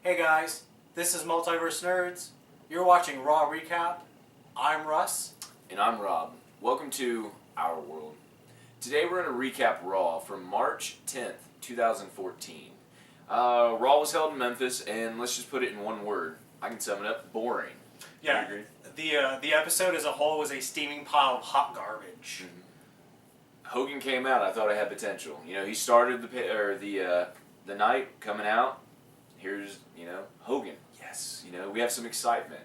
Hey guys, this is Multiverse Nerds. You're watching Raw Recap. I'm Russ. And I'm Rob. Welcome to our world. Today we're going to recap Raw from March 10th, 2014. Raw was held in Memphis, and let's just put it in one word. I can sum it up: boring. Yeah, agree? the episode as a whole was a steaming pile of hot garbage. Mm-hmm. Hogan came out. I thought it had potential. You know, he started the night coming out. Here's, Hogan. Yes, we have some excitement.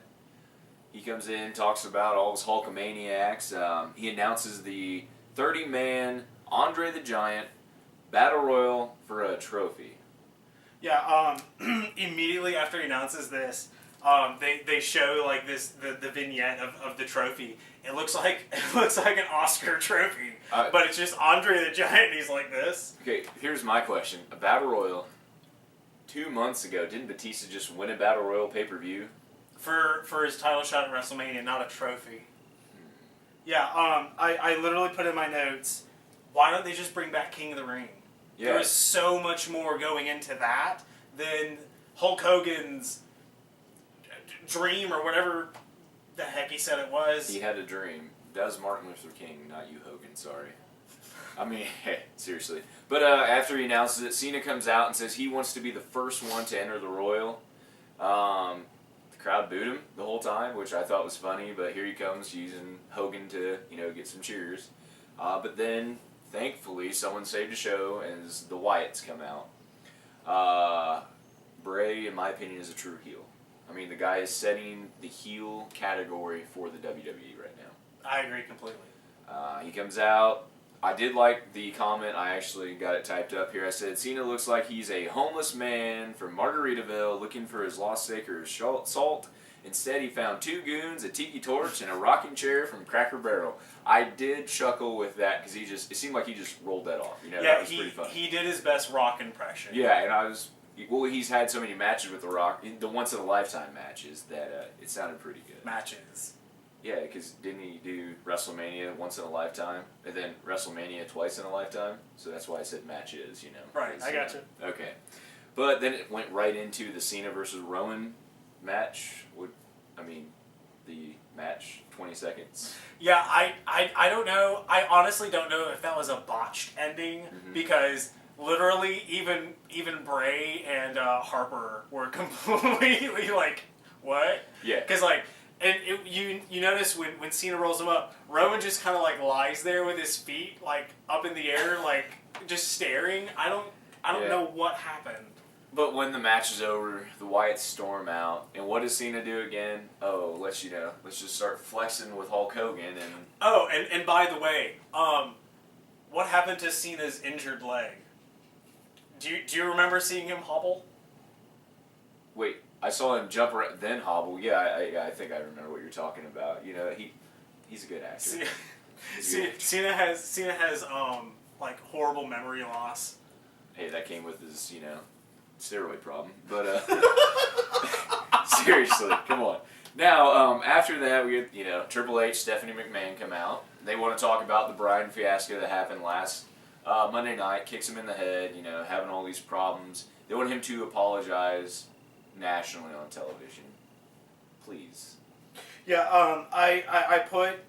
He comes in, talks about all his Hulkamaniacs. He announces the 30-man Andre the Giant Battle Royal for a trophy. Yeah, immediately after he announces this, they show like the vignette of the trophy. It looks like an Oscar trophy, but it's just Andre the Giant. And he's like this. Okay, here's my question: a Battle Royal. 2 months ago, didn't Batista just win a Battle Royal pay-per-view? For his title shot at WrestleMania, not a trophy. Yeah, I literally put in my notes, why don't they just bring back King of the Ring? Yeah. There was so much more going into that than Hulk Hogan's dream or whatever the heck he said it was. He had a dream. That was Martin Luther King, not you, Hogan, sorry. I mean, hey, seriously. But after he announces it, Cena comes out and says he wants to be the first one to enter the Royal. The crowd booed him the whole time, which I thought was funny, but here he comes using Hogan to, get some cheers. But then, thankfully, someone saved the show as the Wyatts come out. Bray, in my opinion, is a true heel. I mean, the guy is setting the heel category for the WWE right now. I agree completely. He comes out. I did like the comment. I actually got it typed up here. I said, Cena looks like he's a homeless man from Margaritaville looking for his lost acre of salt. Instead, he found 2 goons, a tiki torch, and a rocking chair from Cracker Barrel. I did chuckle with that because it seemed like he just rolled that off. Yeah, that was pretty funny. He did his best Rock impression. Yeah, and he's had so many matches with The Rock, the once-in-a-lifetime matches, that it sounded pretty good. Matches. Yeah, because didn't he do WrestleMania once in a lifetime, and then WrestleMania twice in a lifetime? So that's why I said matches, Right, I gotcha. Okay. But then it went right into the Cena versus Rowan match. The match, 20 seconds. Yeah, I don't know. I honestly don't know if that was a botched ending, because literally even Bray and Harper were completely like, what? Yeah. Because and you notice when Cena rolls him up, Rowan just kind of like lies there with his feet like up in the air, like just staring. I don't know what happened. But when the match is over, the Wyatts storm out, and what does Cena do again? Oh, let's just start flexing with Hulk Hogan and. Oh, and by the way, what happened to Cena's injured leg? Do you remember seeing him hobble? Wait. I saw him jump then hobble. Yeah, I think I remember what you're talking about. He's a good actor. Cena has like horrible memory loss. Hey, that came with his steroid problem. But seriously, come on. Now after that we get Triple H, Stephanie McMahon come out. They want to talk about the Bryan fiasco that happened last Monday night. Kicks him in the head. Having all these problems. They want him to apologize nationally on television. Please. Yeah, I put,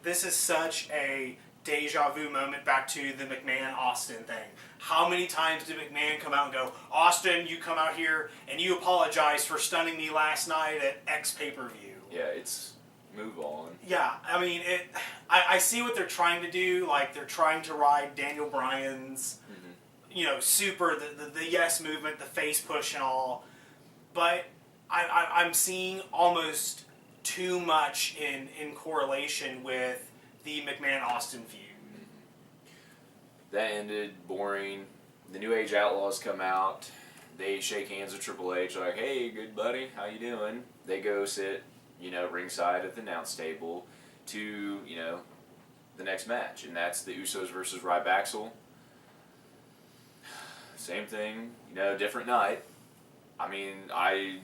this is such a deja vu moment back to the McMahon-Austin thing. How many times did McMahon come out and go, Austin, you come out here and you apologize for stunning me last night at X pay-per-view. Yeah, it's move on. Yeah, I mean, I see what they're trying to do. Like, they're trying to ride Daniel Bryan's, super, the yes movement, the face push and all. But I'm seeing almost too much in correlation with the McMahon-Austin feud. That ended boring. The New Age Outlaws come out. They shake hands with Triple H like, hey, good buddy, how you doing? They go sit, ringside at the announce table to, the next match. And that's the Usos versus Ryback. Same thing, different night. I mean, I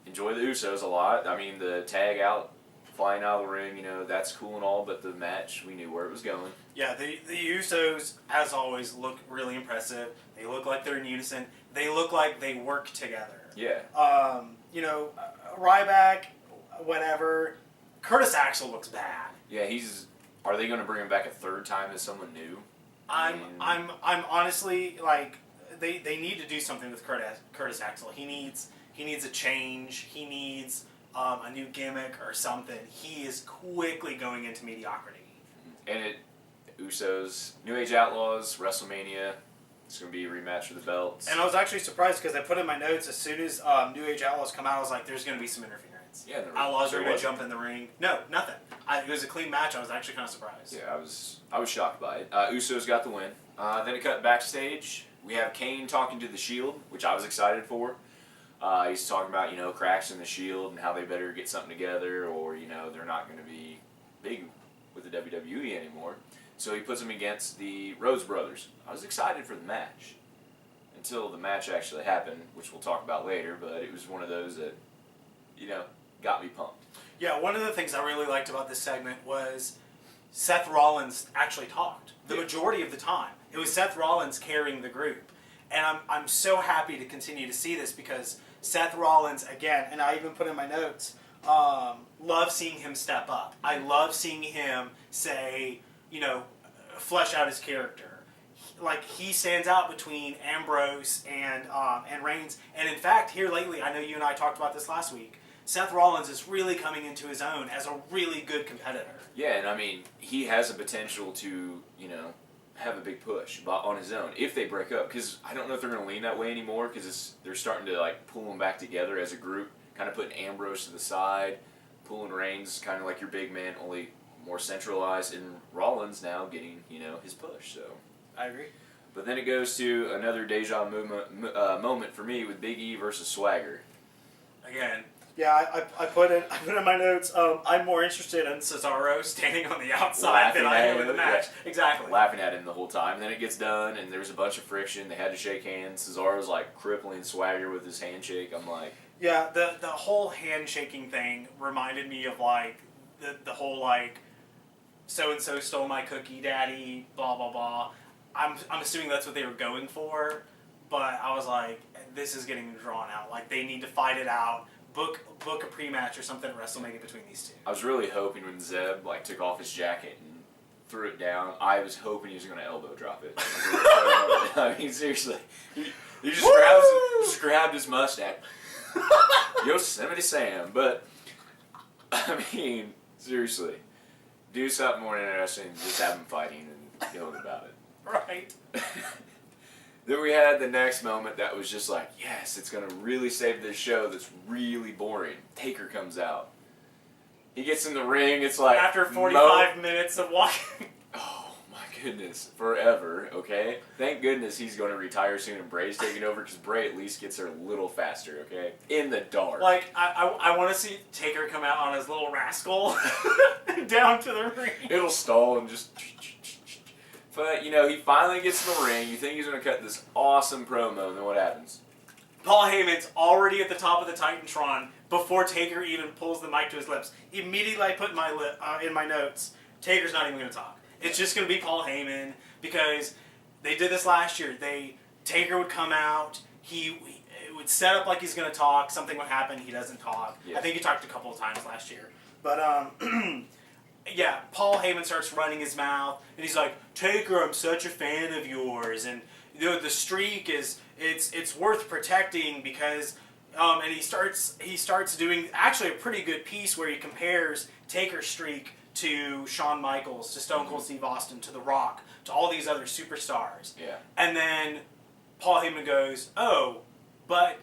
enjoy the Usos a lot. I mean, the tag out, flying out of the ring, that's cool and all, but the match, we knew where it was going. Yeah, the Usos, as always, look really impressive. They look like they're in unison. They look like they work together. Yeah. Ryback, whatever. Curtis Axel looks bad. Yeah, Are they going to bring him back a third time as someone new? I'm honestly like they need to do something with Curtis Axel. He needs a change. He needs a new gimmick or something. He is quickly going into mediocrity. And Usos, New Age Outlaws, WrestleMania. It's going to be a rematch for the belts. And I was actually surprised because I put in my notes as soon as New Age Outlaws come out, I was like, there's going to be some interference. Yeah, Outlaws are going to jump in the ring. No, nothing. It was a clean match. I was actually kind of surprised. Yeah, I was shocked by it. Usos got the win. Then it cut backstage. We have Kane talking to the Shield, which I was excited for. He's talking about, cracks in the Shield and how they better get something together or, they're not going to be big with the WWE anymore. So he puts them against the Rhodes Brothers. I was excited for the match until the match actually happened, which we'll talk about later, but it was one of those that, got me pumped. Yeah, one of the things I really liked about this segment was Seth Rollins actually talked. The majority of the time. It was Seth Rollins carrying the group. And I'm so happy to continue to see this because Seth Rollins, again, and I even put in my notes, love seeing him step up. I love seeing him say, flesh out his character. He stands out between Ambrose and Reigns. And in fact, here lately, I know you and I talked about this last week, Seth Rollins is really coming into his own as a really good competitor. Yeah, and I mean, he has a potential to, have a big push on his own if they break up. Because I don't know if they're going to lean that way anymore because they're starting to pull them back together as a group, kind of putting Ambrose to the side, pulling Reigns kind of like your big man, only more centralized, and Rollins now getting, his push. So I agree. But then it goes to another deja moment for me with Big E versus Swagger. Again. Yeah, I put in my notes. I'm more interested in Cesaro standing on the outside than I am in the match. Yeah. Exactly. Laughing at him the whole time. And then it gets done, and there's a bunch of friction. They had to shake hands. Cesaro's crippling Swagger with his handshake. I'm like, yeah, the whole handshaking thing reminded me of the whole so and so stole my cookie, daddy, blah blah blah. I'm assuming that's what they were going for, but I was like, this is getting drawn out. They need to fight it out. Book a pre-match or something at WrestleMania between these two. I was really hoping when Zeb took off his jacket and threw it down, I was hoping he was going to elbow drop it. I mean, seriously, he just grabbed his mustache. Yosemite Sam, but I mean, seriously, do something more interesting than just have him fighting and going about it. Right. Then we had the next moment that was just yes, it's going to really save this show that's really boring. Taker comes out. He gets in the ring, it's after 45 minutes of walking. Oh my goodness, forever, okay? Thank goodness he's going to retire soon and Bray's taking over because Bray at least gets there a little faster, okay? In the dark. I want to see Taker come out on his little rascal down to the ring. It'll stall and just... But, he finally gets in the ring. You think he's going to cut this awesome promo, and then what happens? Paul Heyman's already at the top of the Titantron before Taker even pulls the mic to his lips. Immediately I put in my notes, Taker's not even going to talk. It's just going to be Paul Heyman because they did this last year. Taker would come out. He would set up like he's going to talk. Something would happen. He doesn't talk. Yes. I think he talked a couple of times last year. But, yeah, Paul Heyman starts running his mouth, and he's like, Taker, I'm such a fan of yours, and the streak it's worth protecting because, and he starts doing actually a pretty good piece where he compares Taker's streak to Shawn Michaels, to Stone Cold Steve Austin, to The Rock, to all these other superstars. Yeah. And then Paul Heyman goes, oh, but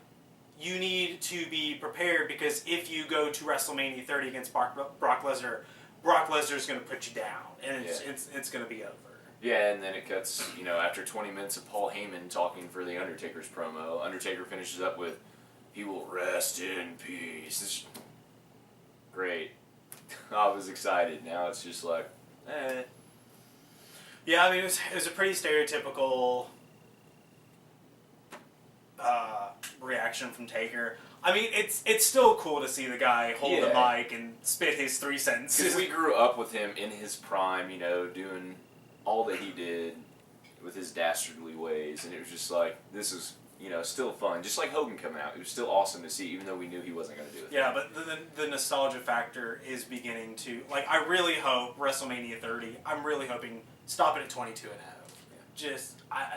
you need to be prepared because if you go to WrestleMania 30 against Brock Lesnar, Brock Lesnar's going to put you down, and it's going to be over. Yeah, and then it cuts, after 20 minutes of Paul Heyman talking for The Undertaker's promo, Undertaker finishes up with, he will rest in peace. It's great. I was excited. Now it's just eh. Yeah, I mean, it was a pretty stereotypical reaction from Taker. I mean, it's still cool to see the guy hold the mic and spit his 3 sentences. Because we grew up with him in his prime, doing all that he did with his dastardly ways, and it was just this is you know, still fun. Just like Hogan coming out, it was still awesome to see, even though we knew he wasn't going to do it. Yeah, but the nostalgia factor is beginning to, like, I really hope WrestleMania 30. I'm really hoping stop it at 22-0. Yeah. Just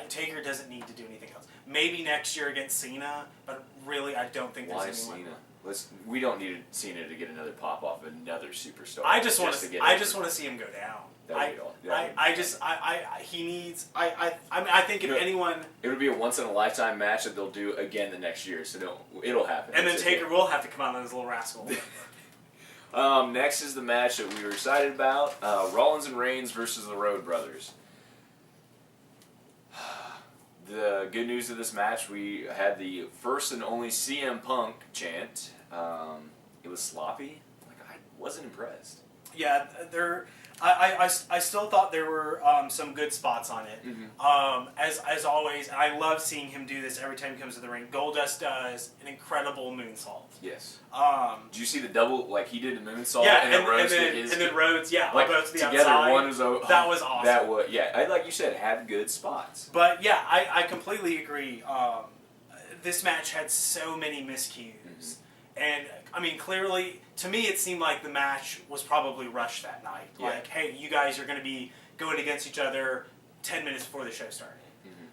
Taker doesn't need to do anything else. Maybe next year against Cena, but really I don't think there's anyone. Why Cena? We don't need Cena to get another pop off another superstar. I just want to see him go down. He needs. I think if anyone, it would be a once in a lifetime match that they'll do again the next year. So it'll happen. And then Taker will have to come out as a little rascal. Next is the match that we were excited about: Rollins and Reigns versus the Road Brothers. The good news of this match, we had the first and only CM Punk chant. It was sloppy. Like, I wasn't impressed. Yeah, I still thought there were some good spots on it. Mm-hmm. As always, and I love seeing him do this every time he comes to the ring. Goldust does an incredible moonsault. Yes. Did you see the double? Like, he did the moonsault, yeah, and then Rhodes, yeah, like, both to the together, outside. One was that was awesome. That was, yeah, like you said, had good spots. But yeah, I completely agree. This match had so many miscues. Mm-hmm. And I mean, clearly, to me, it seemed like the match was probably rushed that night. Yeah. Like, hey, you guys are going to be going against each other 10 minutes before the show started.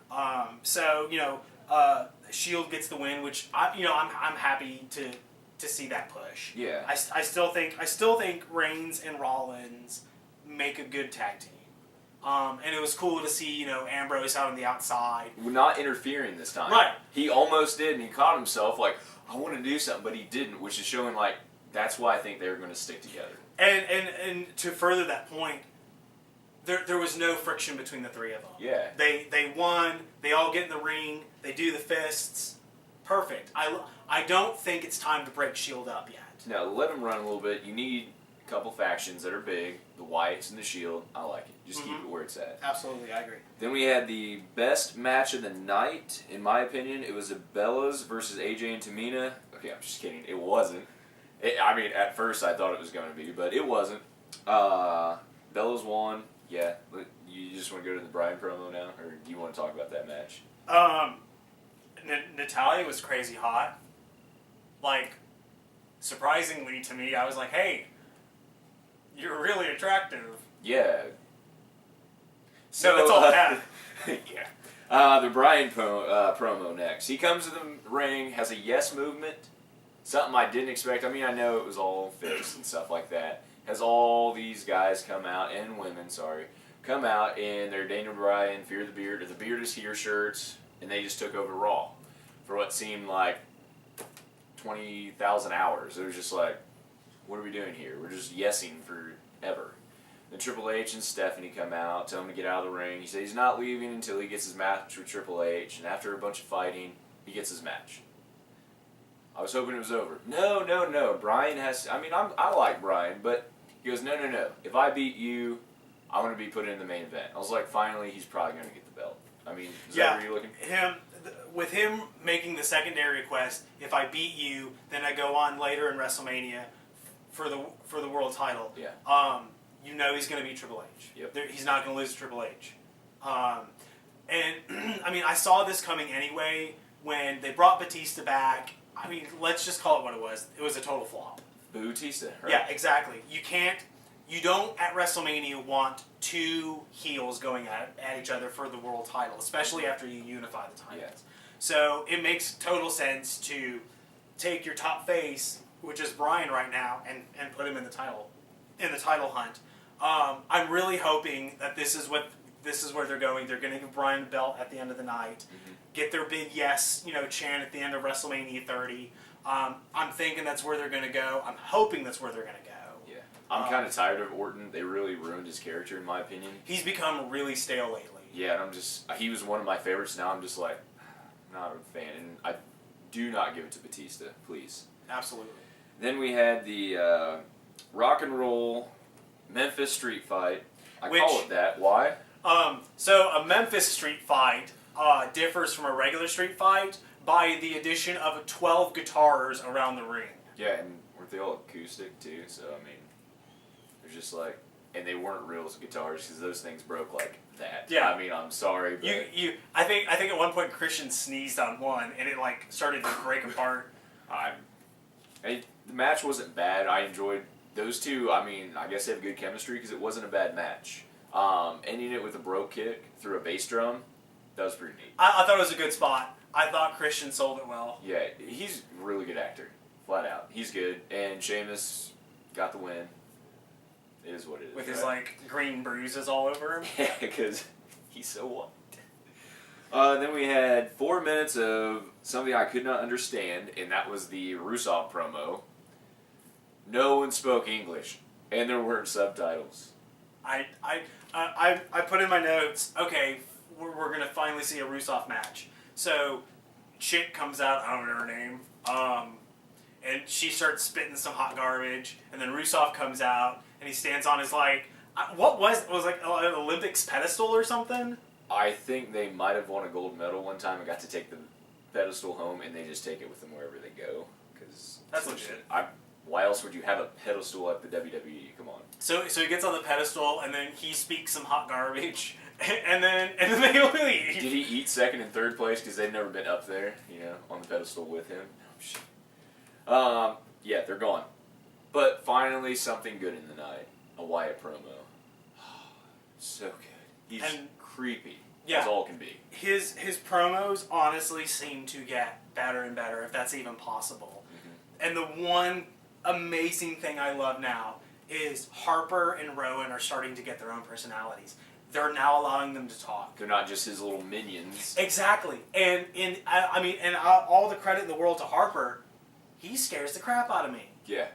Mm-hmm. So you know, Shield gets the win, which I'm happy to see that push. Yeah. I still think Reigns and Rollins make a good tag team. And it was cool to see, Ambrose out on the outside. We're not interfering this time. Right. He almost did, and he caught himself like, I want to do something, but he didn't, which is showing, like, that's why I think they were going to stick together. And to further that point, there was no friction between the three of them. Yeah. They won. They all get in the ring. They do the fists. Perfect. I don't think it's time to break Shield up yet. No, let them run a little bit. You need a couple factions that are big. The Wyatts and the Shield. I like it. Just keep it where it's at. Absolutely, I agree. Then we had the best match of the night, in my opinion. It was the Bellas versus AJ and Tamina. Okay, I'm just kidding. It wasn't. At first I thought it was going to be, but it wasn't. Bellas won. Yeah. You just want to go to the Bryan promo now? Or do you want to talk about that match? Natalya was crazy hot. Like, surprisingly to me, I was like, hey, you're really attractive. Yeah. So that's all I had. Yeah. The Bryan promo next. He comes to the ring, has a yes movement. Something I didn't expect. I mean, I know it was all fixed and stuff like that. Has all these guys come out, and women, come out in their Daniel Bryan, Fear the Beard, or the Beard is Here shirts, and they just took over Raw for what seemed like 20,000 hours. It was just like, what are we doing here? We're just yesing forever. Then Triple H and Stephanie come out, tell him to get out of the ring. He says he's not leaving until he gets his match with Triple H, and after a bunch of fighting, he gets his match. I was hoping it was over. No. Bryan has... I like Bryan, but he goes, no. If I beat you, I want to be put in the main event. I was like, finally, he's probably going to get the belt. I mean, is that where you're looking? With him making the secondary request, if I beat you, then I go on later in WrestleMania for the world title. Yeah. He's going to beat Triple H. Yep. He's not going to lose to Triple H. I saw this coming anyway when they brought Batista back. Let's just call it what it was. It was a total flop. Batista, right? Yeah, exactly. You don't at WrestleMania want two heels going at each other for the world title, especially after you unify the titles. Yeah. So it makes total sense to take your top face, which is Bryan right now, and put him in the title hunt. I'm really hoping that this is where they're going. They're going to give Bryan the belt at the end of the night. Mm-hmm. Get their big yes, chant at the end of WrestleMania 30. I'm thinking that's where they're going to go. I'm hoping that's where they're going to go. Yeah. I'm kind of tired of Orton. They really ruined his character, in my opinion. He's become really stale lately. Yeah, and he was one of my favorites. Now I'm just like, not a fan. And I do not give it to Batista, please. Absolutely. Then we had the Rock and Roll Memphis Street Fight. I call it that. Why? So a Memphis Street Fight differs from a regular street fight by the addition of 12 guitars around the ring. Yeah, and weren't they all acoustic too? So, there's just like and they weren't real guitars because those things broke like that. Yeah. I mean, I'm sorry, but I think at one point Christian sneezed on one, and it like started to break apart. The match wasn't bad. I enjoyed those two. I mean, I guess they have good chemistry because it wasn't a bad match. Ending it with a bro kick through a bass drum, that was pretty neat. I thought it was a good spot. I thought Christian sold it well. Yeah, he's a really good actor, flat out. He's good, and Sheamus got the win. It is what it is. With his like green bruises all over him. Yeah, because he's so white. Then we had 4 minutes of something I could not understand, and that was the Rusev promo. No one spoke English, and there weren't subtitles. I put in my notes, okay, we're going to finally see a Rusev match. So, chick comes out, I don't know her name, and she starts spitting some hot garbage, and then Rusev comes out, and he stands on his, like, what was like an Olympics pedestal or something? I think they might have won a gold medal one time and got to take the pedestal home, and they just take it with them wherever they go. Cause that's legit. Why else would you have a pedestal at the WWE? Come on. So he gets on the pedestal, and then he speaks some hot garbage, and then they leave. Did he eat second and third place because they'd never been up there, on the pedestal with him? Oh, shit. Yeah, they're gone. But finally, something good in the night. A Wyatt promo. So good. He's creepy. Yeah. As all can be. His promos honestly seem to get better and better, if that's even possible. Mm-hmm. And the one amazing thing I love now is Harper and Rowan are starting to get their own personalities. They're now allowing them to talk. They're not just his little minions. Exactly. And all the credit in the world to Harper, he scares the crap out of me. Yeah.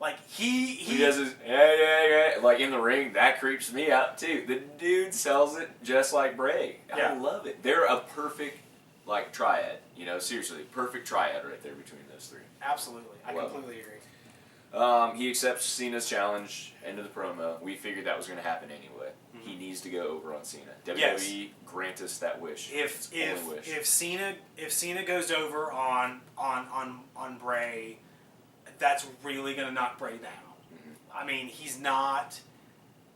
Like, he does his, yeah. Like, in the ring, that creeps me out, too. The dude sells it just like Bray. Yeah. I love it. They're a perfect, triad. Seriously, perfect triad right there between those three. Absolutely. I completely agree. He accepts Cena's challenge, end of the promo. We figured that was going to happen anyway. Mm-hmm. He needs to go over on Cena. WWE, grant us that wish. If Cena goes over on Bray, that's really going to knock Bray down. Mm-hmm. I mean, he's not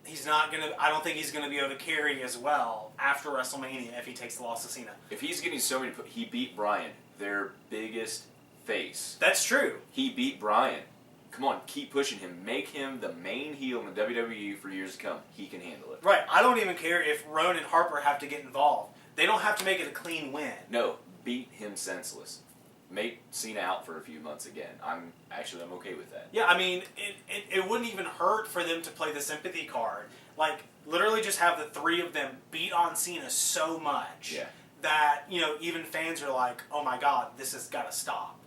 going to. I don't think he's going to be able to carry as well after WrestleMania if he takes the loss to Cena. If he's getting so many, he beat Bryan, their biggest face. That's true. He beat Bryan. Come on, keep pushing him. Make him the main heel in the WWE for years to come. He can handle it. Right. I don't even care if Rowan and Harper have to get involved. They don't have to make it a clean win. No, beat him senseless. Make Cena out for a few months again. I'm okay with that. Yeah, I mean, it wouldn't even hurt for them to play the sympathy card. Like, literally just have the three of them beat on Cena so much that, even fans are like, oh my God, this has got to stop.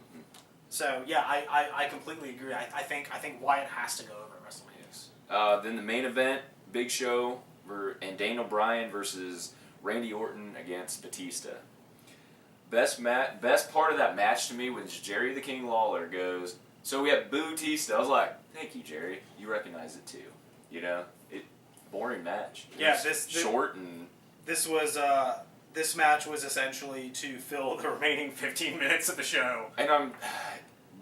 So, yeah, I completely agree. I think Wyatt has to go over at WrestleMania. Then the main event, Big Show and Daniel Bryan versus Randy Orton against Batista. Best part of that match to me was Jerry the King Lawler goes, so we have Batista. I was like, thank you, Jerry. You recognize it too. Boring match. Short and... This match was essentially to fill the remaining 15 minutes of the show. And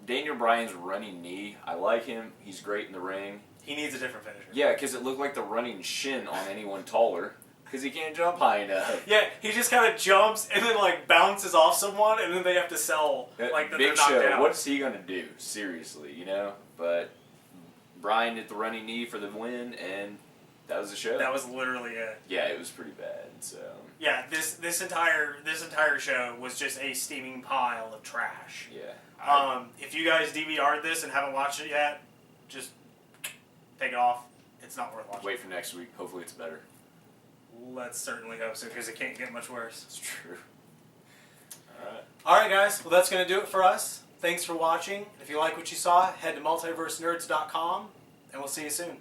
Daniel Bryan's running knee, I like him. He's great in the ring. He needs a different finisher. Yeah, because it looked like the running shin on anyone taller. Because he can't jump high enough. Yeah, he just kind of jumps and then bounces off someone, and then they have to sell that they're knocked down. What's he gonna do? Seriously, But Bryan did the running knee for the win, and that was the show. That was literally it. Yeah, it was pretty bad. So yeah, this entire show was just a steaming pile of trash. Yeah. If you guys DVR'd this and haven't watched it yet, just take it off. It's not worth watching. Wait for next week. Hopefully, it's better. Let's certainly hope so, because it can't get much worse. It's true. Alright, guys. Well, that's going to do it for us. Thanks for watching. If you like what you saw, head to multiversenerds.com, and we'll see you soon.